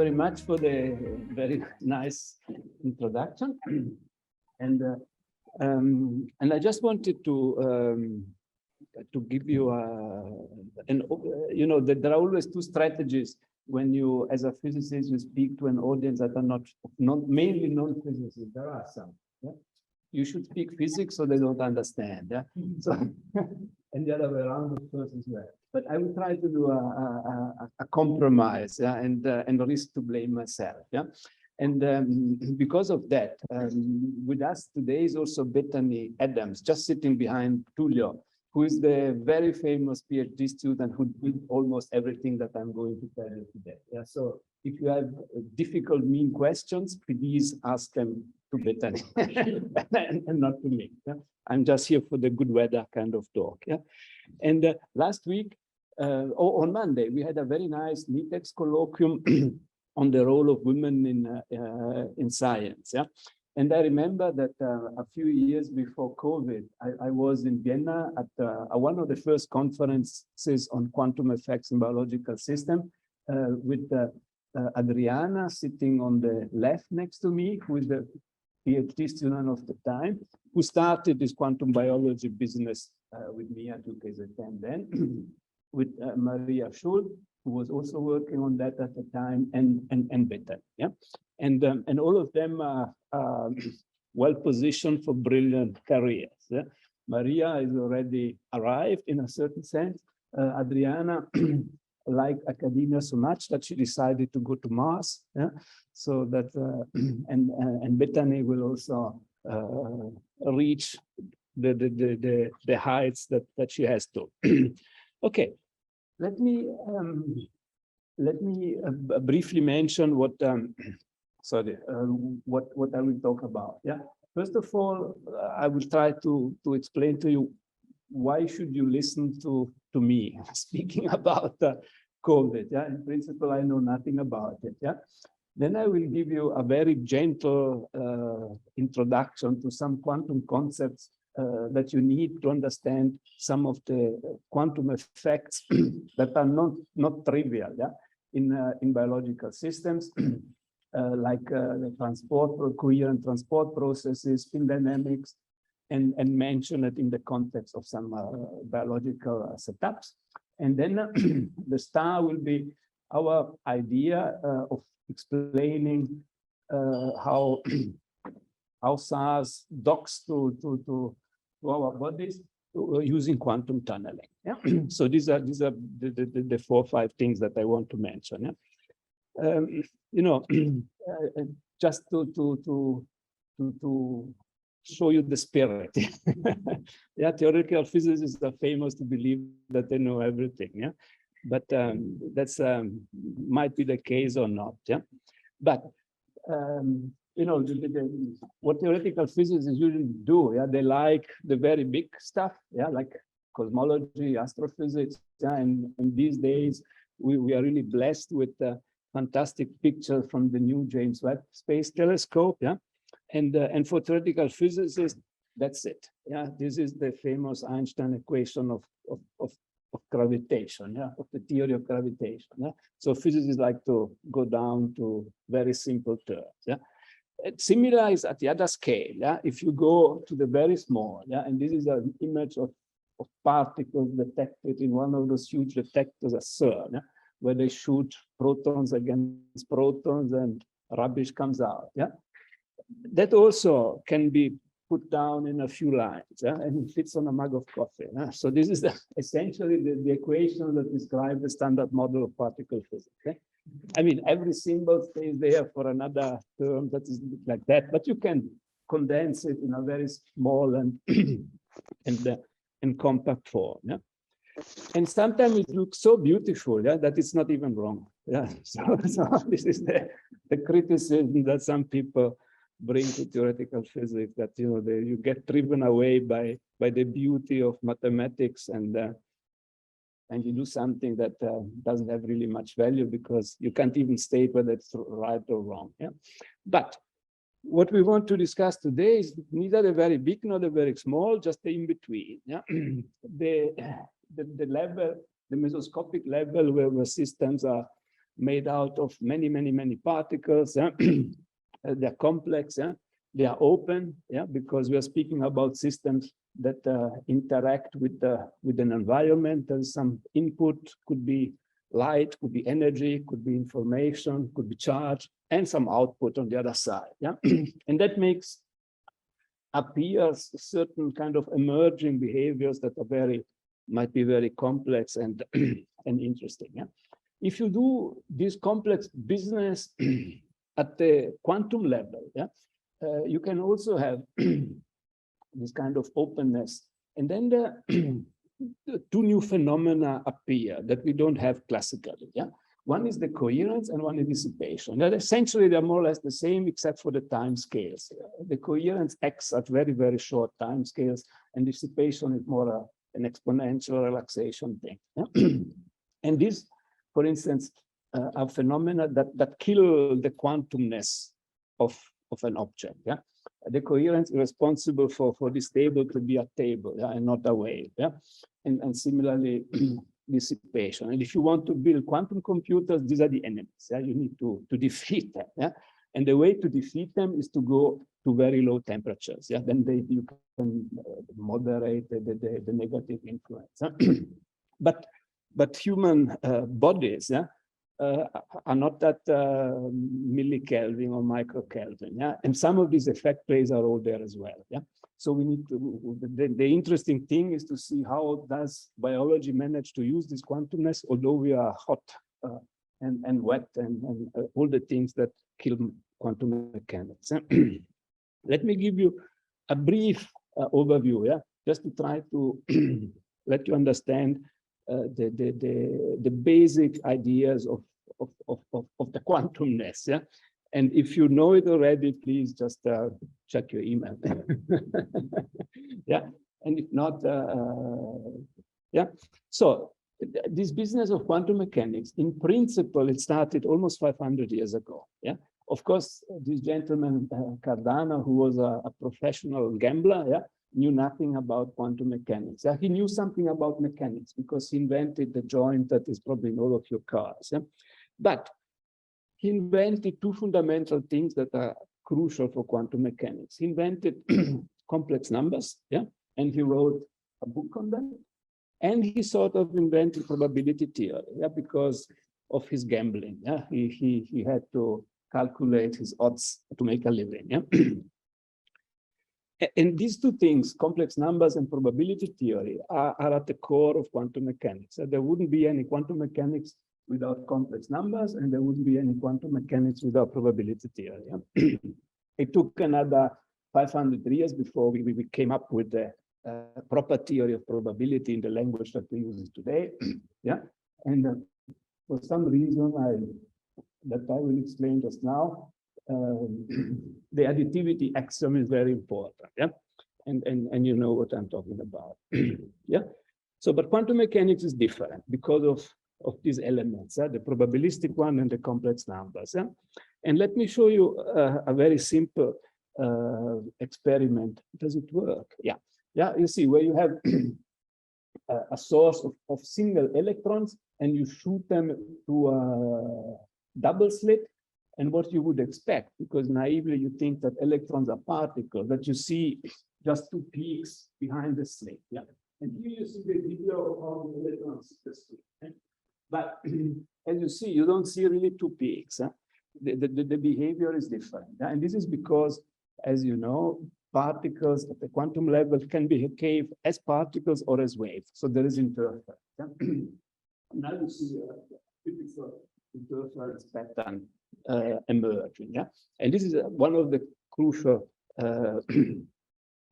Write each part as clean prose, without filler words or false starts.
very much for the very nice introduction. And I just wanted to give you there are always two strategies when you, as a physicist, you speak to an audience that are not mainly non-physicists. There are some. Yeah? You should speak physics so they don't understand. Yeah. So and the other way around, of course, as well. But I will try to do a compromise, yeah, and risk to blame myself. Yeah. And because of that, with us today is also Bethany Adams, just sitting behind Tullio, who is the very famous PhD student who did almost everything that I'm going to tell you today. Yeah. So if you have difficult, mean questions, please ask them to Bethany and not to me. Yeah? I'm just here for the good weather kind of talk. Yeah. And last week, on Monday, we had a very nice NITEX colloquium on the role of women in science. Yeah. And I remember that a few years before COVID, I was in Vienna at one of the first conferences on quantum effects in biological systems with Adriana sitting on the left next to me, who is the PhD student of the time, who started this quantum biology business with me at UKZN then, with Maria Schul, who was also working on that at the time, and Bethany. Yeah, and all of them are well positioned for brilliant careers. Yeah? Maria is already arrived in a certain sense. Adriana liked academia so much that she decided to go to Mars. Yeah, so that and Bethany will also reach the heights that she has to. Okay. Let me briefly mention what what I will talk about. Yeah. First of all, I will try to explain to you why should you listen to me speaking about COVID. Yeah. In principle, I know nothing about it. Yeah. Then I will give you a very gentle introduction to some quantum concepts that you need to understand some of the quantum effects that are not trivial, yeah, in biological systems, like the coherent transport processes, spin dynamics, and mention it in the context of some biological setups. And then the star will be our idea of explaining how SARS docks to our bodies using quantum tunneling. Yeah. So these are the 4 or 5 things that I want to mention. Yeah. Just to show you the spirit. Yeah, theoretical physicists are famous to believe that they know everything. Yeah, but that's might be the case or not. Yeah, but what theoretical physicists usually do, yeah, they like the very big stuff, yeah, like cosmology, astrophysics, yeah, and these days we are really blessed with fantastic pictures from the new James Webb Space Telescope, yeah, and for theoretical physicists, that's it, yeah. This is the famous Einstein equation of gravitation, yeah, of the theory of gravitation. Yeah? So physicists like to go down to very simple terms. Yeah. Similar is at the other scale. Yeah, if you go to the very small, yeah, and this is an image of particles detected in one of those huge detectors at CERN, yeah, where they shoot protons against protons and rubbish comes out. Yeah, that also can be put down in a few lines, yeah, and it fits on a mug of coffee. Yeah? So this is essentially the equation that describes the standard model of particle physics. Okay? I mean, every symbol stays there for another term that is like that, but you can condense it in a very small and compact form. Yeah? And sometimes it looks so beautiful, yeah, that it's not even wrong. Yeah. So this is the criticism that some people bring to theoretical physics, that you get driven away by the beauty of mathematics, and you do something that doesn't have really much value because you can't even state whether it's right or wrong. Yeah, but what we want to discuss today is neither the very big nor the very small, just the in between. Yeah, the level, the mesoscopic level where systems are made out of many particles. They're complex. They are open, because we are speaking about systems that interact with an environment. There's some input, could be light, could be energy, could be information, could be charge, and some output on the other side. And that makes appears certain kind of emerging behaviors that are might be very complex and and interesting. If you do this complex business at the quantum level, you can also have this kind of openness, and then the two new phenomena appear that we don't have classically. One is the coherence and one is dissipation. That essentially they're more or less the same except for the time scales. The coherence acts at very short time scales, and dissipation is more an exponential relaxation thing. And this, for instance, are phenomena that kill the quantumness of an object. The coherence is responsible for this table to be a table, and not a wave. And similarly, dissipation. And if you want to build quantum computers, these are the enemies. You need to defeat them. And the way to defeat them is to go to very low temperatures. Then you can moderate the negative influence. But human bodies are not that millikelvin or microkelvin. And some of these effect plays are all there as well. So we need to, the interesting thing is to see how does biology manage to use this quantumness, although we are hot and wet and all the things that kill quantum mechanics. Let me give you a brief overview, just to try to let you understand the basic ideas of the quantumness. And if you know it already, please just check your email. And if not, So this business of quantum mechanics, in principle, it started almost 500 years ago. Of course, this gentleman Cardano, who was a professional gambler, knew nothing about quantum mechanics. He knew something about mechanics because he invented the joint that is probably in all of your cars. But he invented two fundamental things that are crucial for quantum mechanics. He invented complex numbers, and he wrote a book on them. And he sort of invented probability theory, because of his gambling. He had to calculate his odds to make a living. And these two things, complex numbers and probability theory, are at the core of quantum mechanics. There wouldn't be any quantum mechanics without complex numbers, and there wouldn't be any quantum mechanics without probability theory. It took another 500 years before we came up with the proper theory of probability in the language that we use today. And for some reason that I will explain just now, the additivity axiom is very important. And you know what I'm talking about. So, but quantum mechanics is different because of these elements, the probabilistic one and the complex numbers. And let me show you a very simple experiment. Does it work? You see, where you have a source of single electrons and you shoot them to a double slit, and what you would expect, because naively you think that electrons are particles, that you see just two peaks behind the slit. And here you see the video of how the electrons hit the slit. But as you see, you don't see really two peaks. The behavior is different. And this is because, as you know, particles at the quantum level can behave as particles or as waves. So there is interference. Now you see a typical interference pattern emerging. And this is one of the crucial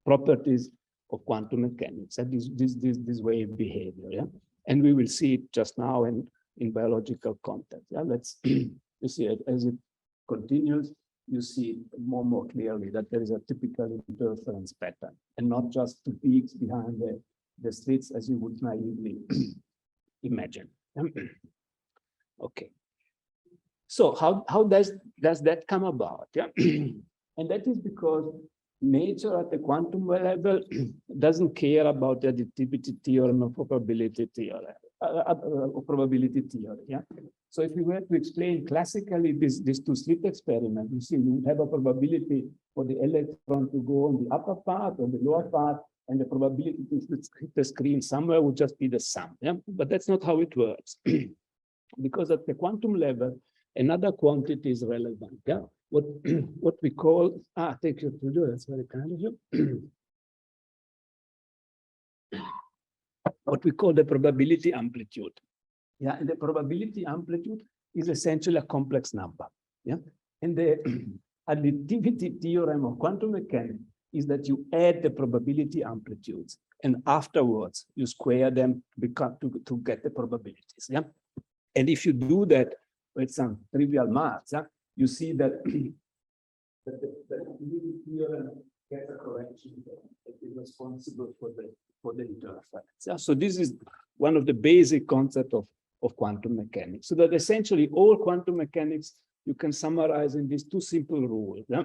properties of quantum mechanics, and this wave behavior. And we will see it just now in biological context. Let's you see it as it continues. You see more clearly that there is a typical interference pattern, and not just two peaks behind the slits as you would naively imagine. Okay. So how does that come about? And that is because nature at the quantum level doesn't care about the additivity theorem or probability theorem. probability theory. Yeah. So if we were to explain classically this two-slit experiment, you see, you have a probability for the electron to go on the upper part or the lower part, and the probability to hit the screen somewhere would just be the sum. Yeah. But that's not how it works, because at the quantum level, another quantity is relevant. Yeah. What we call thank you to do. That's very kind of you. What we call the probability amplitude. Yeah, and the probability amplitude is essentially a complex number. Yeah, and the additivity theorem of quantum mechanics is that you add the probability amplitudes, and afterwards you square them to get the probabilities. Yeah, and if you do that with some trivial maths, yeah, you see that the additivity theorem gets a correction that is responsible for the interference. Yeah? So this is one of the basic concepts of quantum mechanics. So that essentially all quantum mechanics you can summarize in these two simple rules. Yeah?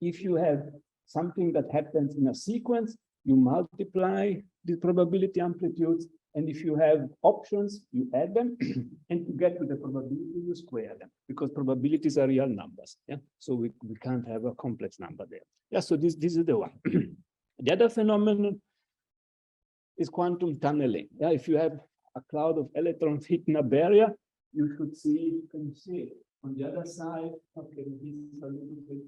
If you have something that happens in a sequence, you multiply the probability amplitudes, and if you have options, you add them, and to get to the probability, you square them, because probabilities are real numbers. Yeah, so we can't have a complex number there. Yeah, so this is the one. The other phenomenon is quantum tunneling. Yeah, if you have a cloud of electrons hitting a barrier, you should see, can you see it? On the other side, okay, this is a little bit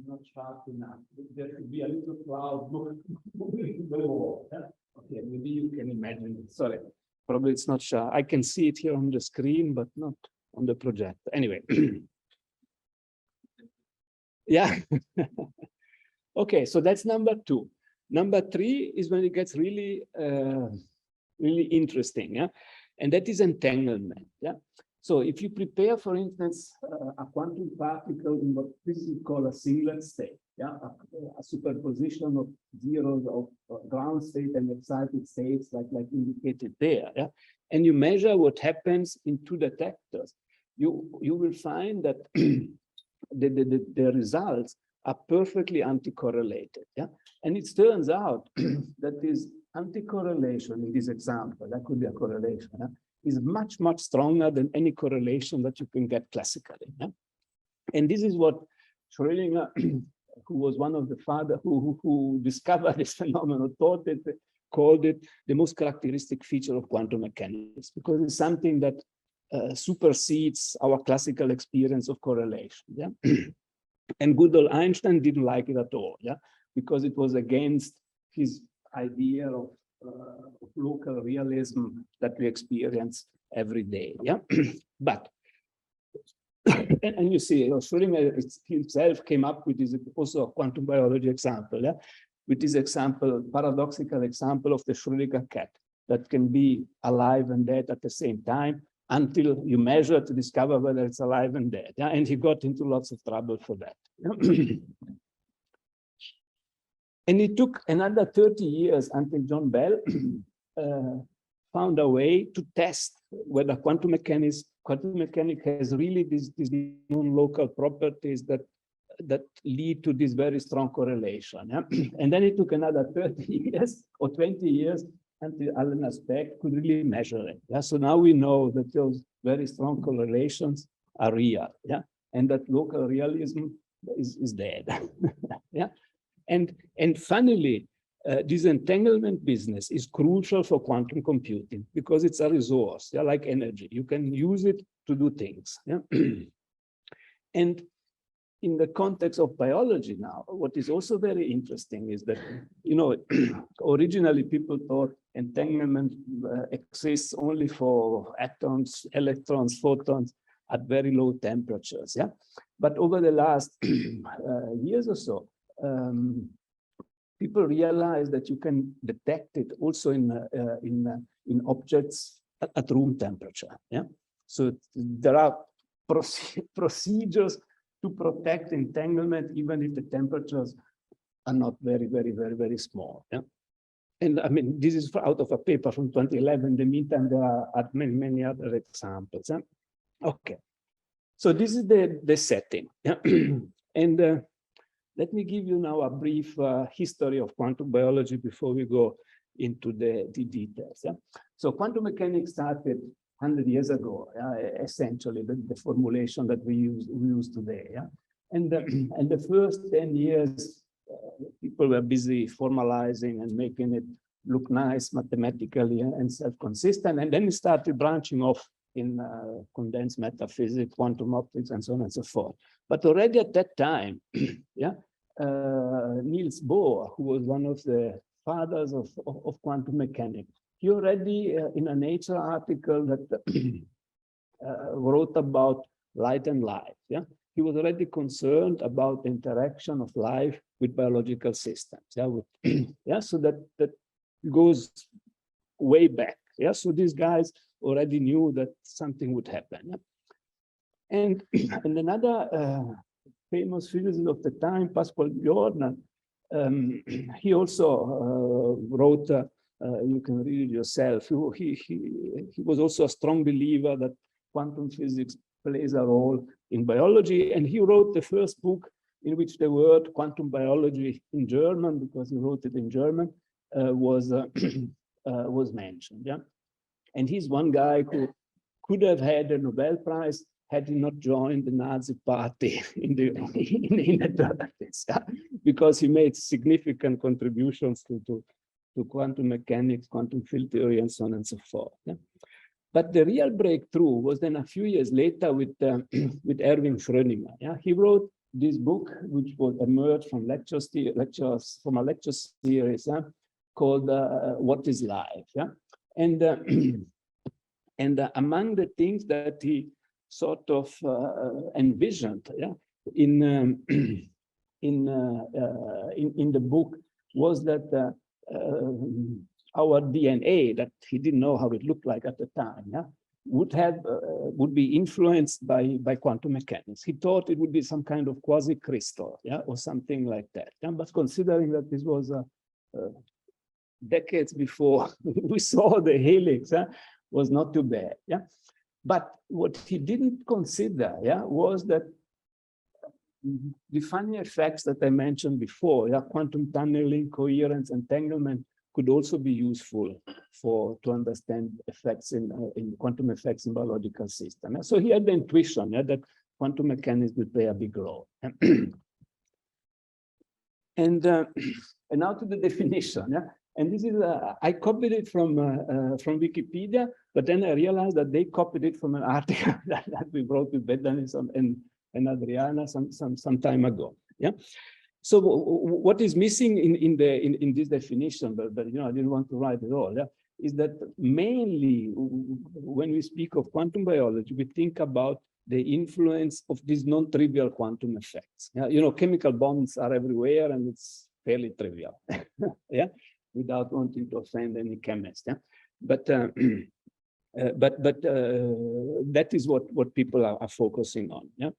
not sharp enough. There should be a little cloud moving the wall. Yeah? Okay, maybe you can imagine it. Sorry, probably it's not sharp. I can see it here on the screen, but not on the projector. Anyway. Yeah. Okay, so that's number two. Number three is when it gets really, really interesting. Yeah, and that is entanglement. Yeah. So if you prepare, for instance, a quantum particle in what physicists call a singlet state, yeah, a superposition of zeros of ground state and excited states, like indicated there, yeah, and you measure what happens in two detectors, you will find that the results are perfectly anti-correlated, yeah, and it turns out that this anti-correlation in this example, that could be a correlation, yeah, is much, much stronger than any correlation that you can get classically. Yeah? And this is what Schrödinger, who was one of the fathers who discovered this phenomenon, called it the most characteristic feature of quantum mechanics, because it's something that supersedes our classical experience of correlation. Yeah? And good old Einstein didn't like it at all, yeah, because it was against his idea of local realism that we experience every day. Yeah, but and you see, Schrödinger himself came up with this also a quantum biology example. Yeah, with this example, paradoxical example of the Schrödinger cat that can be alive and dead at the same time until you measure to discover whether it's alive and dead. Yeah, and he got into lots of trouble for that. Yeah? And it took another 30 years until John Bell found a way to test whether quantum mechanics has really these non-local properties that lead to this very strong correlation. Yeah? And then it took another 30 years or 20 years until Alan Aspect could really measure it. Yeah? So now we know that those very strong correlations are real. Yeah? And that local realism is dead. Yeah. And finally, this entanglement business is crucial for quantum computing because it's a resource, yeah, like energy. You can use it to do things. Yeah? And in the context of biology now, what is also very interesting is that, you know, originally people thought entanglement exists only for atoms, electrons, photons at very low temperatures. Yeah, but over the last years or so, people realize that you can detect it also in objects at room temperature. Yeah, so there are procedures to protect entanglement even if the temperatures are not very small. Yeah, and I mean this is out of a paper from 2011. In the meantime, there are many other examples. Yeah? Okay, so this is the setting. Yeah? And let me give you now a brief history of quantum biology before we go into the details. Yeah? So quantum mechanics started 100 years ago, essentially, the formulation that we use today. Yeah? And the first 10 years, people were busy formalizing and making it look nice mathematically and self-consistent. And then it started branching off in condensed matter physics, quantum optics, and so on and so forth. But already at that time, yeah, Niels Bohr, who was one of the fathers of quantum mechanics, he already, in a Nature article that wrote about light and life, yeah, he was already concerned about the interaction of life with biological systems. Yeah, yeah, so that goes way back. Yeah, so these guys already knew that something would happen. Yeah? And another famous physicist of the time, Pascual Jordan, he also wrote. You can read it yourself. He was also a strong believer that quantum physics plays a role in biology, and he wrote the first book in which the word quantum biology in German, because he wrote it in German, was mentioned. Yeah, and he's one guy who could have had a Nobel Prize had he not joined the Nazi party in the 30s, yeah? Because he made significant contributions to quantum mechanics, quantum field theory, and so on and so forth. Yeah? But the real breakthrough was then a few years later with Erwin Schrödinger. Yeah? He wrote this book, which was emerged from lectures from a lecture series, yeah? Called "What is Life?" Yeah? And among the things that he sort of envisioned, yeah, in the book was that our DNA, that he didn't know how it looked like at the time, yeah, would be influenced by quantum mechanics. He thought it would be some kind of quasi-crystal, yeah, or something like that. Yeah? But considering that this was decades before we saw the helix, was not too bad. Yeah, but what he didn't consider, yeah, was that the funny effects that I mentioned before, yeah, quantum tunneling, coherence, entanglement, could also be useful to understand effects in quantum effects in biological systems. So he had the intuition, yeah, that quantum mechanics would play a big role. And now to the definition. Yeah? And this is I copied it from Wikipedia, but then I realized that they copied it from an article that we wrote with Bedanis and Adriana some time ago. Yeah. So what is missing in this definition, but you know, I didn't want to write it all, yeah, is that mainly when we speak of quantum biology, we think about the influence of these non-trivial quantum effects. Yeah? You know, chemical bonds are everywhere, and it's fairly trivial, yeah, without wanting to offend any chemist. Yeah? But that is what people are focusing on. Yeah.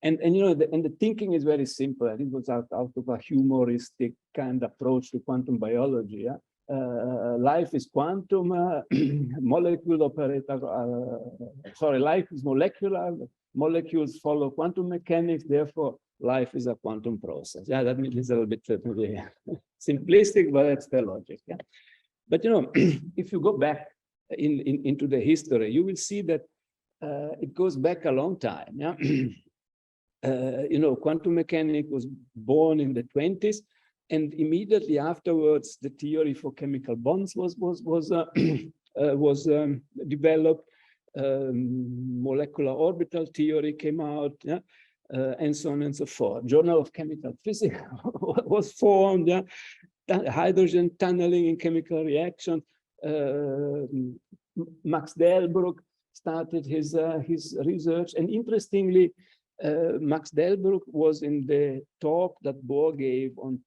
And you know, the thinking is very simple. It was out of a humoristic kind of approach to quantum biology. Yeah? Life is quantum, molecule operator. Sorry, life is molecular. Molecules follow quantum mechanics. Therefore, life is a quantum process. Yeah, that is a little bit simplistic, but that's the logic. Yeah, but you know, if you go back into the history, you will see that it goes back a long time. Yeah. You know, quantum mechanics was born in the 20s, and immediately afterwards, the theory for chemical bonds was developed. Molecular orbital theory came out, yeah, and so on and so forth. Journal of Chemical Physics was formed. Yeah, hydrogen tunneling in chemical reaction. Max Delbruck started his research, and interestingly, Max Delbruck was in the talk that Bohr gave on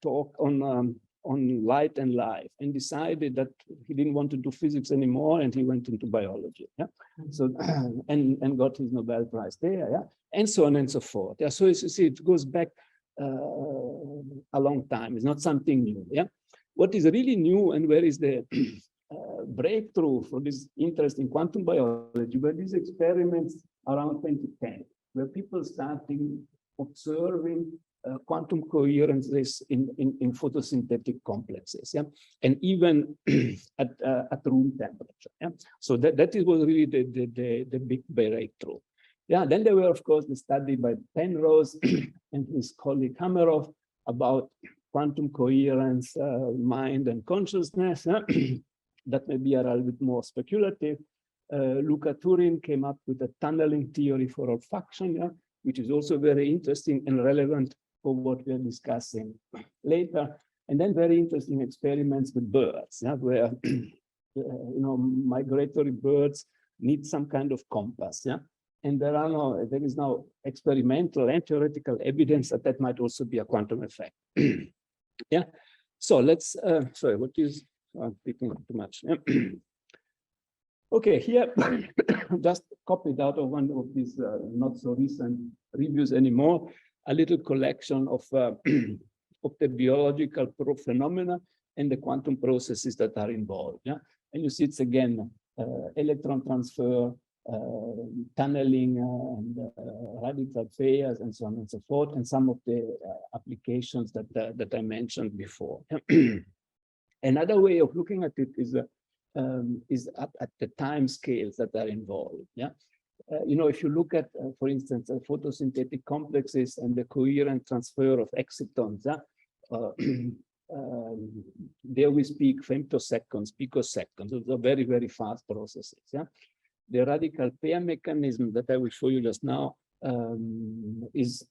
light and life, and decided that he didn't want to do physics anymore, and he went into biology. Yeah, so and got his Nobel Prize there. Yeah, and so on and so forth. Yeah, so you see, it goes back a long time. It's not something new. Yeah, what is really new and where is the breakthrough for this interest in quantum biology were these experiments around 2010. Where people starting observing quantum coherences in photosynthetic complexes, yeah, and even at room temperature. Yeah, so that was really the big breakthrough. Yeah, then there were, of course, the study by Penrose and his colleague Hameroff about quantum coherence, mind and consciousness. That may be a little bit more speculative. Luca Turin came up with a tunneling theory for olfaction, yeah, which is also very interesting and relevant for what we are discussing later. And then very interesting experiments with birds, yeah, where migratory birds need some kind of compass, yeah. And there is now experimental and theoretical evidence that that might also be a quantum effect. Yeah. So let's sorry, what is I'm picking up too much. Okay, here just copied out of one of these not so recent reviews anymore, a little collection of the biological phenomena and the quantum processes that are involved. Yeah, and you see it's again electron transfer, tunneling, and radical pairs, and so on and so forth, and some of the applications that I mentioned before. Another way of looking at it is at the time scales that are involved. Yeah, if you look at, for instance, photosynthetic complexes and the coherent transfer of excitons, there we speak femtoseconds, picoseconds. Those are very, very fast processes. Yeah, the radical pair mechanism that I will show you just now is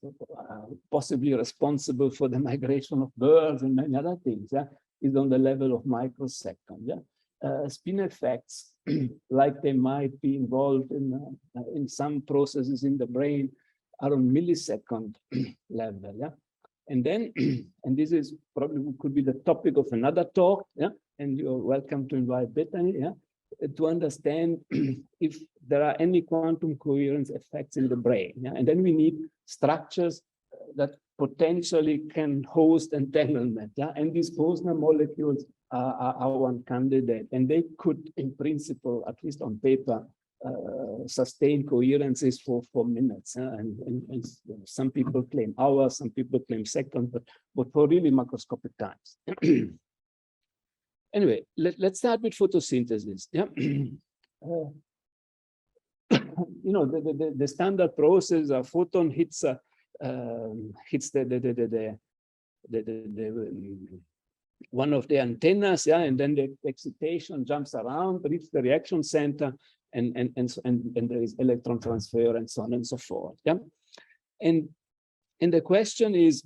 possibly responsible for the migration of birds and many other things. Yeah, is on the level of microseconds. Yeah, spin effects, like they might be involved in some processes in the brain, are on millisecond level. Yeah, and then, and this is probably could be the topic of another talk. Yeah, and you're welcome to invite Bethany. Yeah, to understand if there are any quantum coherence effects in the brain. Yeah, and then we need structures that potentially can host entanglement. Yeah, and these Posner molecules are one candidate, and they could, in principle, at least on paper, sustain coherences for minutes. And some people claim hours, some people claim seconds, but for really macroscopic times. Anyway, let's start with photosynthesis. Yeah. The standard process: a photon hits one of the antennas, yeah, and then the excitation jumps around, reaches the reaction center, and there is electron transfer and so on and so forth. Yeah, and the question is,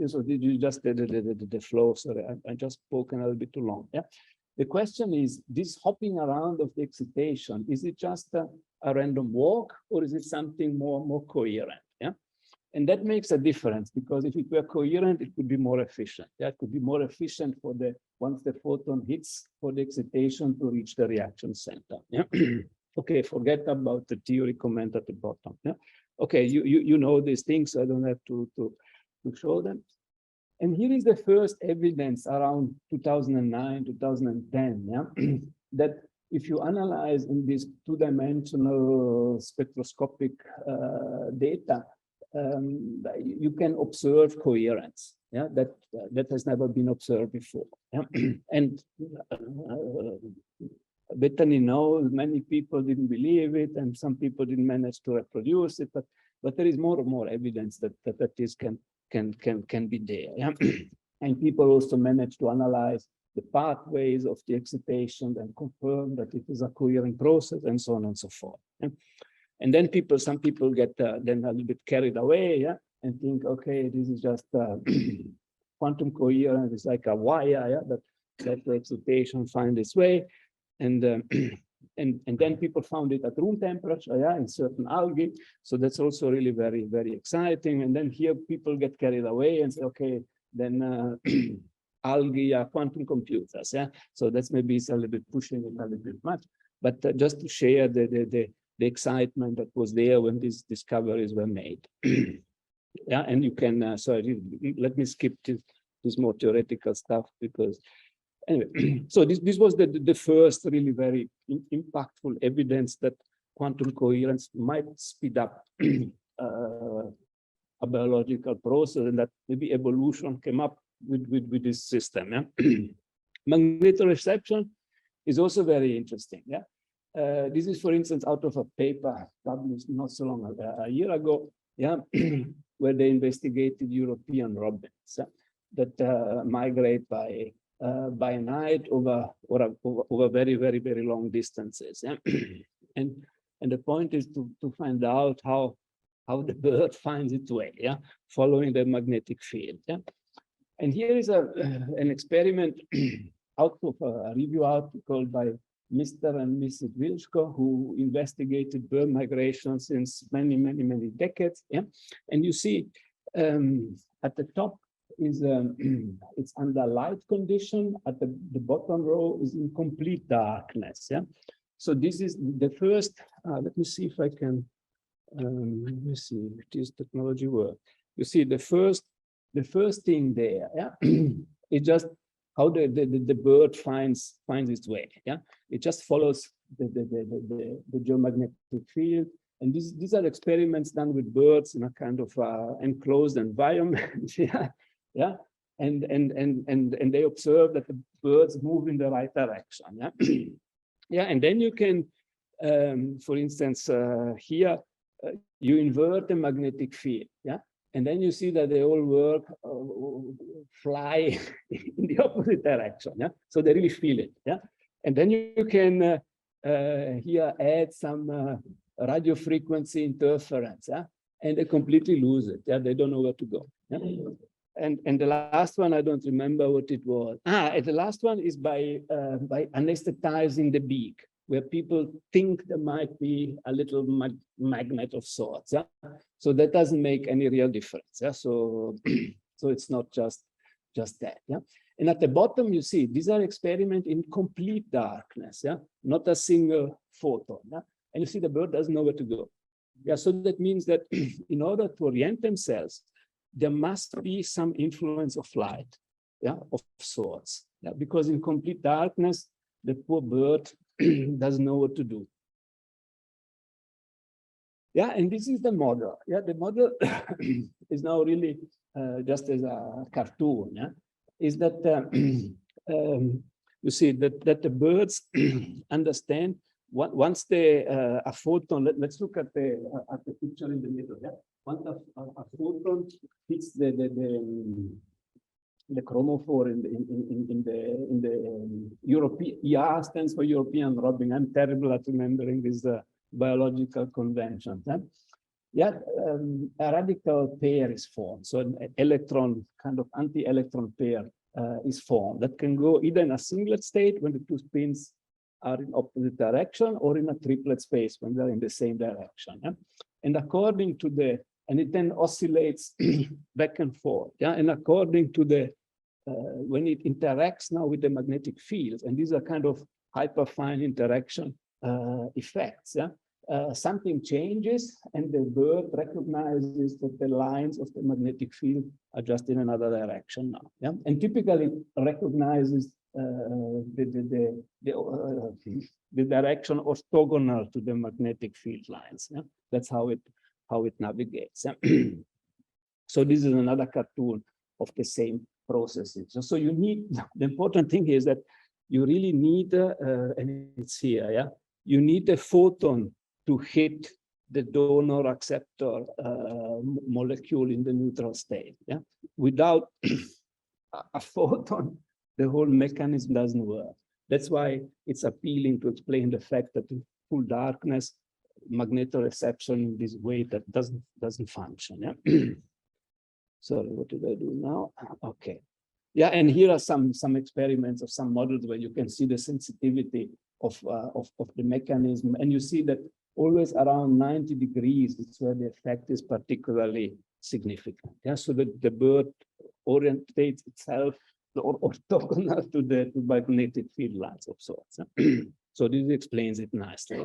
so did you just the flow? Sorry, I just spoken a little bit too long. Yeah, the question is, this hopping around of the excitation, is it just a random walk, or is it something more coherent? Yeah. And that makes a difference, because if it were coherent, it could be more efficient. Yeah, it could be more efficient for once the photon hits, for the excitation to reach the reaction center. Yeah. Okay, forget about the theory comment at the bottom. Yeah. Okay, you know these things, so I don't have to show them. And here is the first evidence around 2009, 2010. Yeah, that if you analyze in this two-dimensional spectroscopic data, you can observe coherence. Yeah, that has never been observed before. Yeah? And Bethany knows many people didn't believe it, and some people didn't manage to reproduce it. But there is more and more evidence that this can be there. Yeah? And people also manage to analyze the pathways of the excitation and confirm that it is a coherent process, and so on and so forth. Yeah? And then some people get then a little bit carried away, yeah, and think, okay, this is just quantum coherence. It's like a wire, yeah, that the excitation find its way, and then people found it at room temperature, yeah, in certain algae. So that's also really very, very exciting. And then here people get carried away and say, okay, then algae are quantum computers, yeah. So that's maybe it's a little bit pushing it a little bit much, but just to share the excitement that was there when these discoveries were made. Yeah, and you can, sorry, let me skip this more theoretical stuff, because anyway, so this was the first really very impactful evidence that quantum coherence might speed up a biological process, and that maybe evolution came up with this system. Yeah? Magnetoreception is also very interesting. Yeah, this is, for instance, out of a paper published not so long a year ago. Yeah, where they investigated European robins that migrate by night over very long distances. Yeah? and the point is to find out how the bird finds its way, yeah, following the magnetic field. Yeah, and here is an experiment out of a review article by Mr. and Mrs. Wilczko, who investigated bird migration since many decades. Yeah, and you see at the top is it's under light condition. At the bottom row is in complete darkness. Yeah, so this is the first. Let me see if I can. Let me see if this technology works. You see the first thing there. Yeah, it's just how the bird finds its way. Yeah, it just follows the geomagnetic field. And these are experiments done with birds in a kind of enclosed environment. Yeah, yeah, and they observe that the birds move in the right direction. Yeah, yeah, and then you can, for instance, here you invert the magnetic field. Yeah, and then you see that they all work, fly in the opposite direction. Yeah, so they really feel it. Yeah, and then you can here add some radio frequency interference. Yeah, and they completely lose it. Yeah, they don't know where to go. Yeah? And the last one, I don't remember what it was. And the last one is by anesthetizing the beak, where people think there might be a little magnet of sorts. Yeah? So that doesn't make any real difference. Yeah? So it's not just that. Yeah? And at the bottom, you see, these are experiments in complete darkness. Yeah? Not a single photon. Yeah? And you see the bird doesn't know where to go. Yeah, so that means that in order to orient themselves, there must be some influence of light, yeah, of sorts. Yeah, because in complete darkness, the poor bird doesn't know what to do. Yeah, and this is the model. Yeah, the model is now really just as a cartoon. Yeah, is that you see that the birds understand once a photon. Let's look at the picture in the middle. Yeah, once a photon hits the chromophore in the European, ER stands for European robin. I'm terrible at remembering these biological conventions. Yeah, a radical pair is formed. So an electron, kind of anti-electron pair is formed that can go either in a singlet state when the two spins are in opposite direction, or in a triplet space when they're in the same direction. Yeah? And according to and it then oscillates back and forth. Yeah, and according to when it interacts now with the magnetic field, and these are kind of hyperfine interaction effects. Yeah, something changes, and the bird recognizes that the lines of the magnetic field are just in another direction now. Yeah, and typically recognizes the direction orthogonal to the magnetic field lines. Yeah? That's how it navigates. Yeah? So this is another cartoon of the same processes. So you need, the important thing is that you really need, and it's here, yeah, you need a photon to hit the donor acceptor molecule in the neutral state. Yeah, without a photon, the whole mechanism doesn't work. That's why it's appealing to explain the fact that in full darkness, magnetoreception in this way that doesn't function. Yeah. Sorry, what did I do now? Okay. Yeah, and here are some experiments of some models where you can see the sensitivity of the mechanism, and you see that always around 90 degrees is where the effect is particularly significant. Yeah, so that the bird orientates itself or orthogonal to the magnetic field lines of sorts. So this explains it nicely.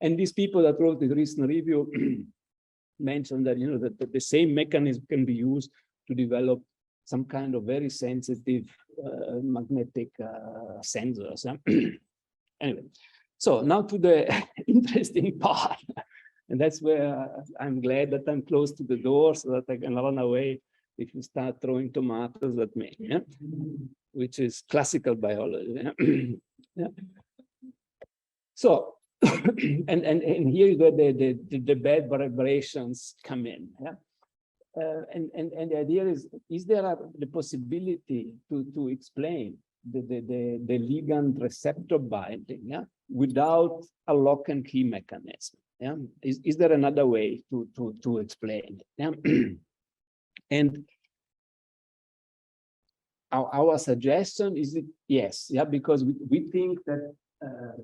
And these people that wrote the recent review mentioned that, you know, that the same mechanism can be used to develop some kind of very sensitive magnetic sensors. Anyway, so now to the interesting part. And that's where I'm glad that I'm close to the door so that I can run away if you start throwing tomatoes at me, yeah? Which is classical biology. Yeah? Yeah. So, and here is where the bad vibrations come in. Yeah? And the idea is there the possibility to explain the ligand receptor binding, yeah, without a lock and key mechanism? Yeah, is there another way to explain it? Yeah? And our suggestion is yes, yeah, because we think that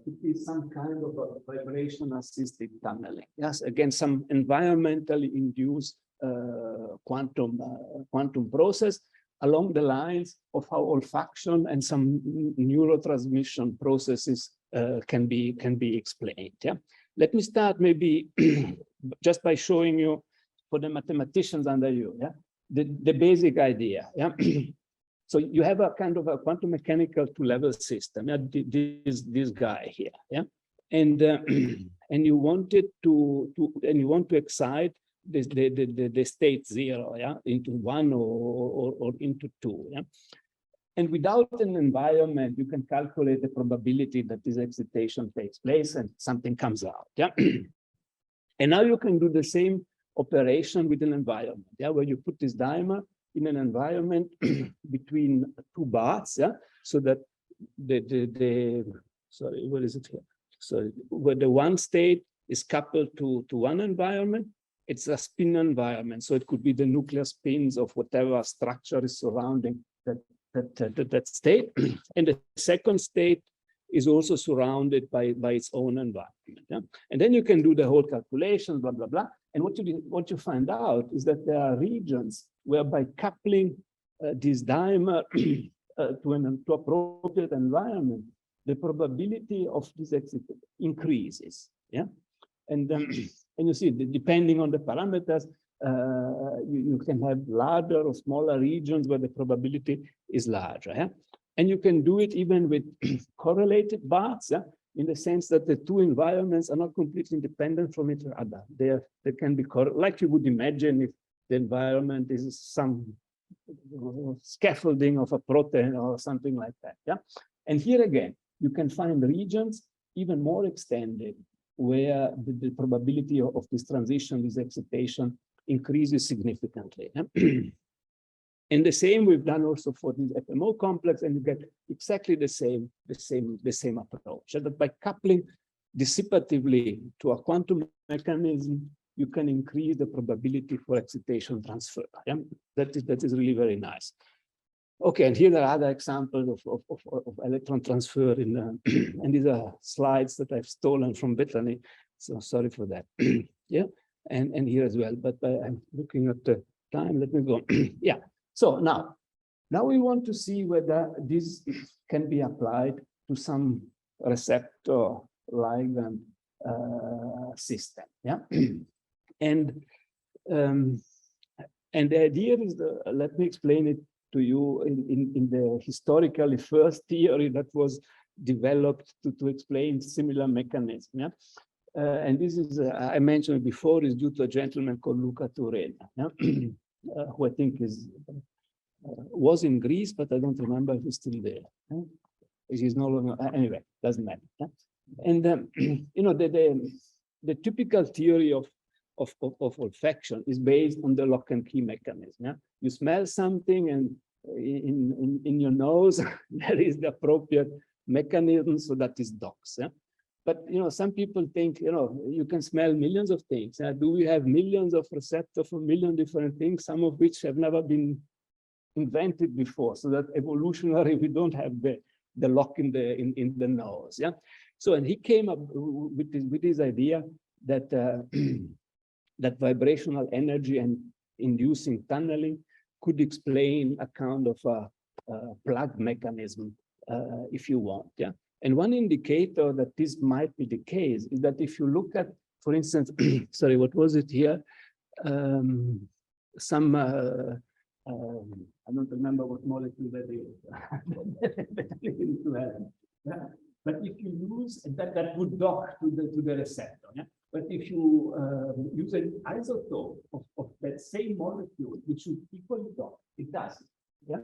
it is some kind of a vibration-assisted tunneling. Yes, again, some environmentally induced quantum process along the lines of how olfaction and some neurotransmission processes can be explained. Yeah, let me start maybe just by showing you, for the mathematicians under you, yeah, the basic idea. Yeah. So you have a kind of a quantum mechanical two-level system. Yeah, this guy here. Yeah, and you want it to excite the state 0, yeah, into 1 or into 2. Yeah, and without an environment, you can calculate the probability that this excitation takes place and something comes out. Yeah, and now you can do the same operation with an environment. Yeah, where you put this dimer in an environment between two baths, yeah, so that sorry, what is it here? So where the one state is coupled to one environment, it's a spin environment. So it could be the nuclear spins of whatever structure is surrounding that state. And the second state is also surrounded by its own environment. Yeah? And then you can do the whole calculation, blah, blah, blah. And what you find out is that there are regions where by coupling this dimer to appropriate environment, the probability of this exit increases. Yeah, and you see, depending on the parameters, you can have larger or smaller regions where the probability is larger. Yeah, and you can do it even with correlated baths. Yeah, in the sense that the two environments are not completely independent from each other. They can be like you would imagine if the environment is some scaffolding of a protein or something like that. Yeah, and here again, you can find regions even more extended where the probability of this transition, this excitation, increases significantly. Yeah? And the same we've done also for this FMO complex, and you get exactly the same approach. So that by coupling dissipatively to a quantum mechanism, you can increase the probability for excitation transfer. Yeah? That is really very nice. Okay, and here there are other examples of electron transfer in, and these are slides that I've stolen from Bethany, so sorry for that. Yeah, and here as well, but I'm looking at the time, let me go. Yeah, so now we want to see whether this can be applied to some receptor ligand system. Yeah, and the idea is, let me explain it to you in the historically first theory that was developed to explain similar mechanism. Yeah, and this is I mentioned before, is due to a gentleman called Luca Turena, yeah? Who I think was in Greece, but I don't remember if he's still there. Yeah? He's no longer, anyway, doesn't matter. Yeah? And you know, the typical theory of olfaction is based on the lock and key mechanism. Yeah? You smell something, and in your nose there is the appropriate mechanism, so that is docks. Yeah? But you know, some people think, you know, you can smell millions of things. Yeah? Do we have millions of receptors for million different things, some of which have never been invented before? So that evolutionary, we don't have the lock in the nose. Yeah. So, and he came up with this idea that that vibrational energy and inducing tunneling could explain a kind of a plug mechanism, if you want. Yeah. And one indicator that this might be the case is that if you look at, for instance, sorry, what was it here? Some I don't remember what molecule that is. Yeah. But if you use that would dock to the receptor. Yeah? But if you use an isotope of that same molecule, which should equally dot, it doesn't. Yeah.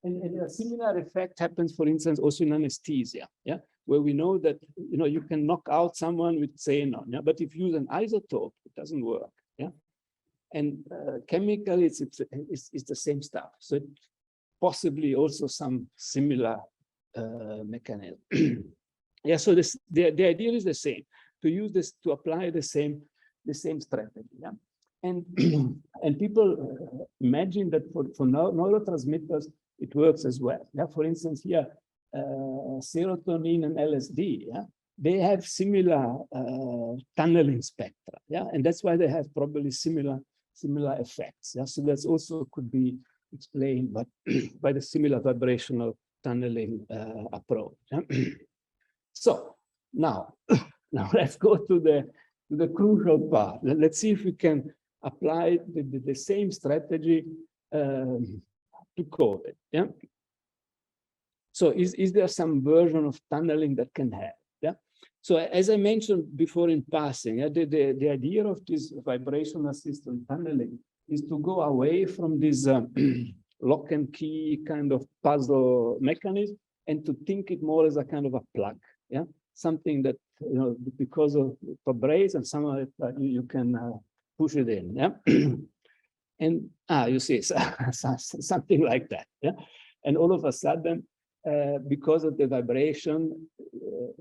And a similar effect happens, for instance, also in anesthesia. Yeah, where we know that you can knock out someone with xenon. Yeah, but if you use an isotope, it doesn't work. Yeah, and chemically, it's the same stuff. So possibly also some similar mechanism. Yeah. So the idea is the same. To use this, to apply the same strategy. Yeah? And people imagine that for neurotransmitters it works as well. Yeah? For instance, here serotonin and LSD, yeah, they have similar tunneling spectra. Yeah, and that's why they have probably similar effects. Yeah, so that's also could be explained by the similar vibrational tunneling approach. Yeah? So now. Now let's go to the crucial part. Let's see if we can apply the same strategy to COVID. Yeah. So is there some version of tunneling that can help? Yeah. So as I mentioned before in passing, the idea of this vibration assisted tunneling is to go away from this lock and key kind of puzzle mechanism and to think it more as a kind of a plug. Yeah. Something that, because of vibrates and some of it you can push it in. Yeah. And you see something like that. Yeah. And all of a sudden, because of the vibration,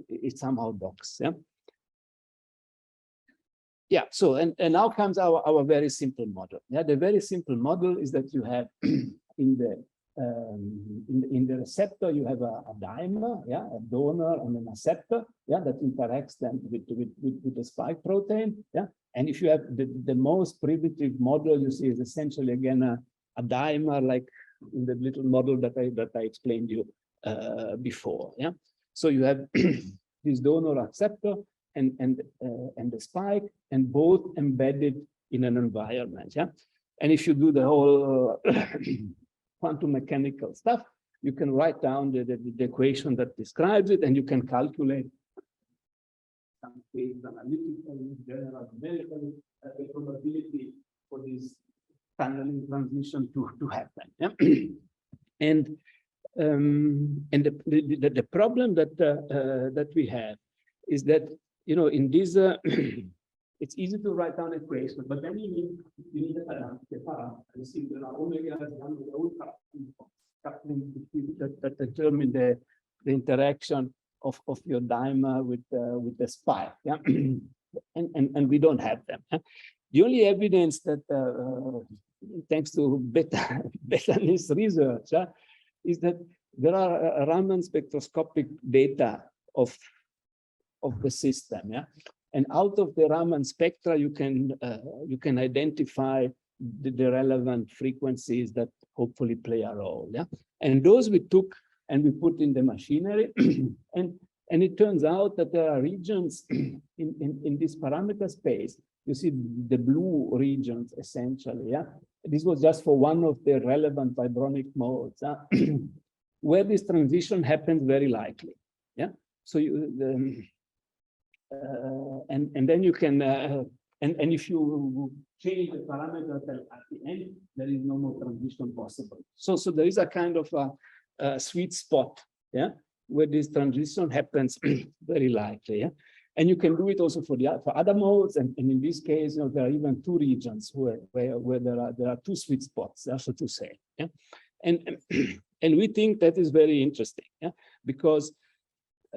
it somehow docks. Yeah. Yeah. So and now comes our very simple model. Yeah. The very simple model is that you have in the receptor, you have a dimer, yeah, a donor and an acceptor, yeah, that interacts then with the spike protein, yeah. And if you have the most primitive model, you see is essentially again a dimer, like in the little model that I explained you before, yeah. So you have this donor acceptor and the spike, and both embedded in an environment, yeah. And if you do the whole quantum mechanical stuff, you can write down the equation that describes it, and you can calculate some phase analytical, general, numerical, the probability for this tunneling transition to happen. Yeah? And the problem that we have is that in this it's easy to write down equations, but then you need the parameters. You see, there are omega coupling that determine the interaction of your dimer with the spike. Yeah, and we don't have them. Yeah? The only evidence that, thanks to Bethany's research, is that there are Raman spectroscopic data of the system. Yeah. And out of the Raman spectra, you can identify the relevant frequencies that hopefully play a role. Yeah, and those we took and we put in the machinery, and it turns out that there are regions in this parameter space. You see the blue regions essentially. Yeah, this was just for one of the relevant vibronic modes, where this transition happens very likely. Yeah, so and then you can and if you change the parameter at the end, there is no more transition possible. So there is a kind of a sweet spot, yeah, where this transition happens very likely. Yeah, and you can do it also for other modes, and in this case, there are even two regions where there are two sweet spots, so to say. Yeah, and we think that is very interesting. Yeah, because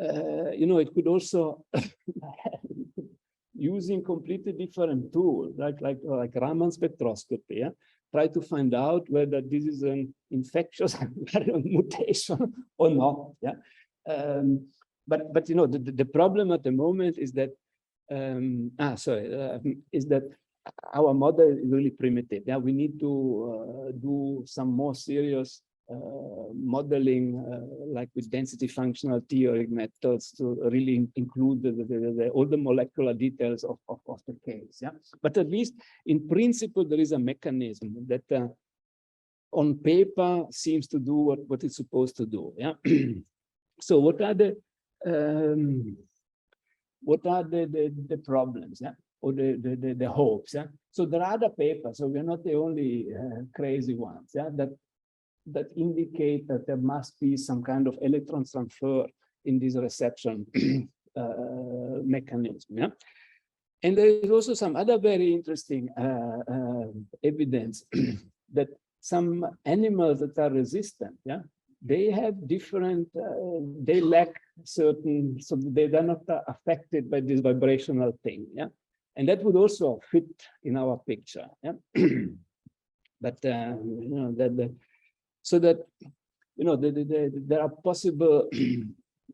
it could also using completely different tools, like Raman spectroscopy, yeah? Try to find out whether this is an infectious mutation or not. Yeah, but the problem at the moment is that is that our model is really primitive. Yeah, we need to do some more serious modeling, like with density functional theory methods, to really include all the molecular details of the case. Yeah, but at least in principle there is a mechanism that on paper seems to do what it's supposed to do. Yeah. So what are the what are the problems, yeah? Or the hopes, yeah? So there are other papers, so we're not the only crazy ones, yeah? That indicate that there must be some kind of electron transfer in this reception mechanism, yeah? And there is also some other very interesting evidence that some animals that are resistant, yeah, they have different, they lack certain, so they are not affected by this vibrational thing, yeah. And that would also fit in our picture, yeah. But you know so that you know there are possible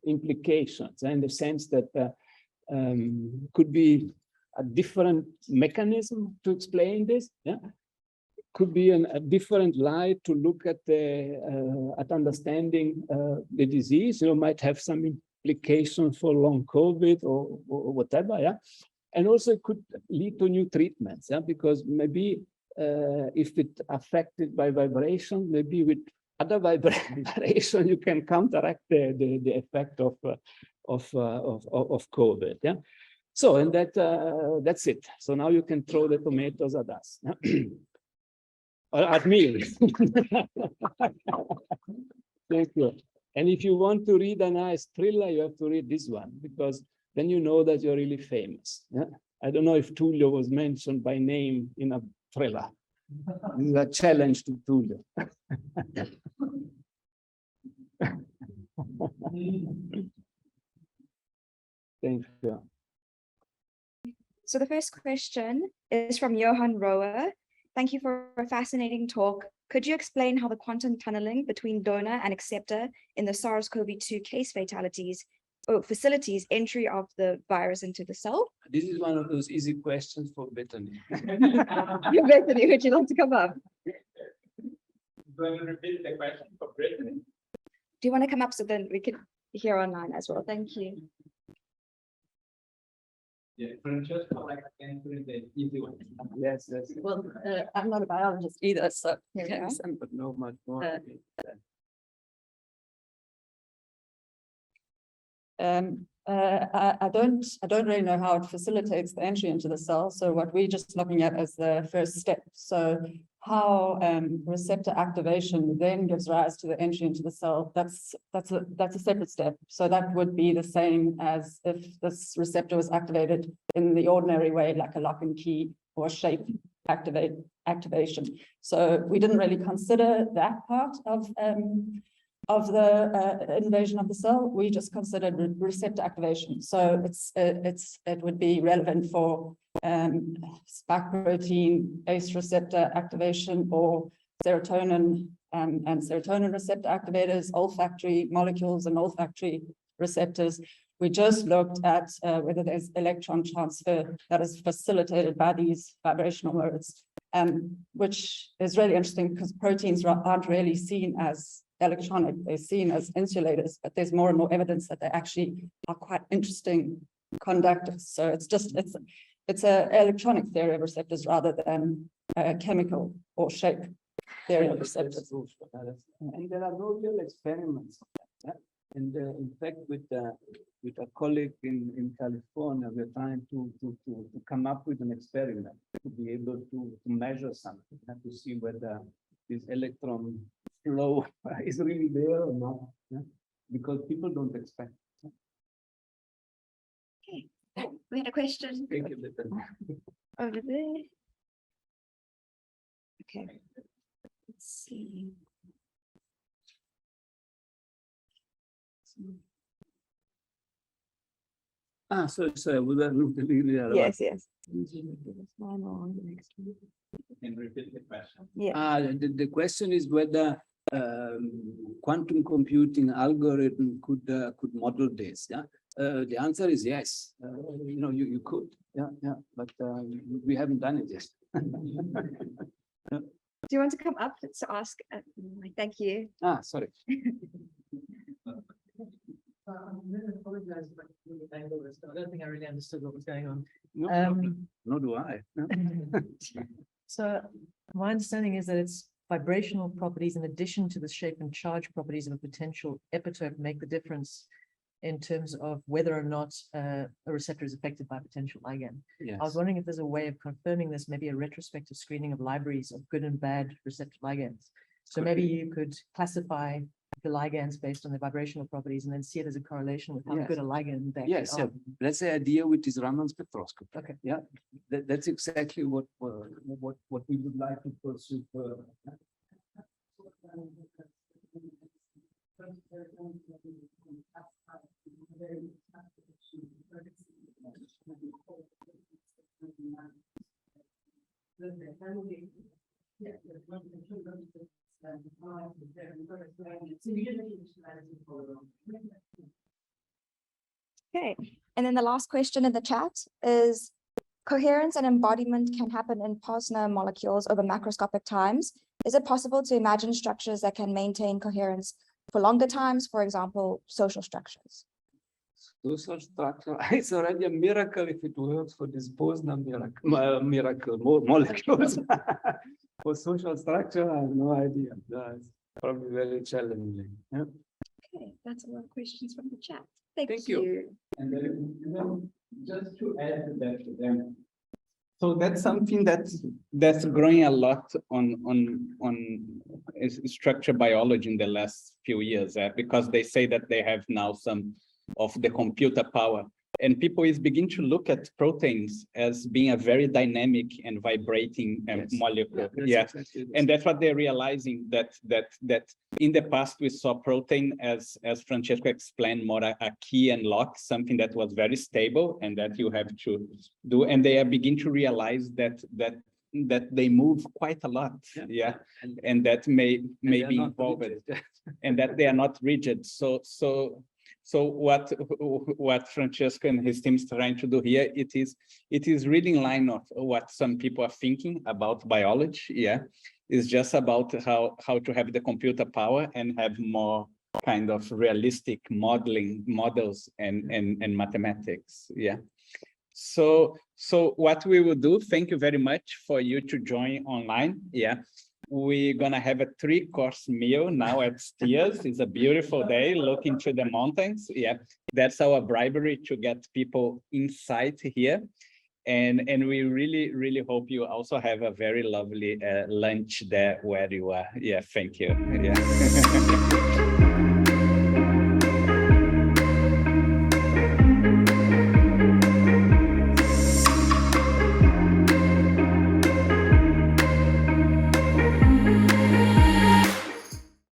implications in the sense that could be a different mechanism to explain this, yeah. Could be a different light to look at the at understanding the disease. You know, might have some implication for long COVID or whatever, yeah. And also it could lead to new treatments, yeah, because maybe if it affected by vibration, maybe with other vibration you can counteract the effect of COVID, yeah. So and that's it. So now you can throw the tomatoes at us. Or at me. Thank you. And if you want to read a nice thriller, you have to read this one, because then you know that you're really famous. Yeah? I don't know if Tullio was mentioned by name in a thriller. This is a challenge to Tullio. Thank you. So the first question is from Johan Rowe. Thank you for a fascinating talk. Could you explain how the quantum tunneling between donor and acceptor in the SARS-CoV-2 case fatalities facilitates entry of the virus into the cell? This is one of those easy questions for Bethany. Bethany, would you like to come up? Do I repeat the question for Bethany? Do you want to come up so then we can hear online as well? Thank you. Yeah, Francesco, like answering the easy one. Yes, yes. Well, I'm not a biologist either, so Yeah. But no much more. I don't really know how it facilitates the entry into the cell. So what we're just looking at as the first step. So how receptor activation then gives rise to the entry into the cell. That's a separate step. So that would be the same as if this receptor was activated in the ordinary way, like a lock and key or shape activation. So we didn't really consider that part of the invasion of the cell. We just considered receptor activation. So it would be relevant for spike protein ACE receptor activation or serotonin and serotonin receptor activators, olfactory molecules and olfactory receptors. We just looked at whether there's electron transfer that is facilitated by these vibrational modes, which is really interesting because proteins aren't really seen as electronic, they're seen as insulators, but there's more and more evidence that they actually are quite interesting conductors. So it's an electronic theory of receptors rather than a chemical or shape theory of receptors. And there are no real experiments. Yeah? And in fact, with a colleague in California, we're trying to come up with an experiment to be able to measure something and to see whether this electron flow is really there or not, yeah? Because people don't expect it. Okay, we had a question. Thank you, Bethany. Over there. Okay, let's see. Sorry, we were Yes, yes. Can repeat the question? Yeah. The question is whether quantum computing algorithm could model this. Yeah, the answer is yes. You know, you could. Yeah, but we haven't done it yet. Do you want to come up to ask? Thank you. Sorry. I'm really apologize for the angle. I don't think I really understood what was going on. No, nor do I. No. So my understanding is that it's vibrational properties in addition to the shape and charge properties of a potential epitope make the difference in terms of whether or not a receptor is affected by potential ligand. Yes. I was wondering if there's a way of confirming this, maybe a retrospective screening of libraries of good and bad receptor ligands. So maybe you could classify the ligands based on their vibrational properties and then see it as a correlation with how Yes. good a ligand they Yes, are. that's the idea with this Raman spectroscopy. Okay. Yeah, that's exactly what we would like to pursue further. Okay, and then the last question in the chat is, coherence and embodiment can happen in Posner molecules over macroscopic times. Is it possible to imagine structures that can maintain coherence for longer times, for example, social structures? Social structure, it's already a miracle if it works for this Posner molecules. For social structure, I have no idea. That's probably very challenging. Yeah. Okay, that's a lot of questions from the chat. Thank you. And then just to add to that, so that's something that's growing a lot on structure biology in the last few years, because they say that they have now some of the computer power, and people is begin to look at proteins as being a very dynamic and vibrating molecule. Yeah, exactly. And that's what they're realizing, that in the past we saw protein as Francesco explained, more a key and lock, something that was very stable and that you have to do, and they are begin to realize that they move quite a lot. Yeah, and that may be involved and that they are not rigid. So what Francesco and his team is trying to do here, it is really in line of what some people are thinking about biology. Yeah, it's just about how to have the computer power and have more kind of realistic models and mathematics. Yeah. So what we will do, thank you very much for you to join online. Yeah. We're gonna have a 3-course meal now at STIAS. It's a beautiful day, looking to the mountains. Yeah, that's our bribery to get people inside here. And we really hope you also have a very lovely lunch there where you are. Yeah, thank you. Yeah.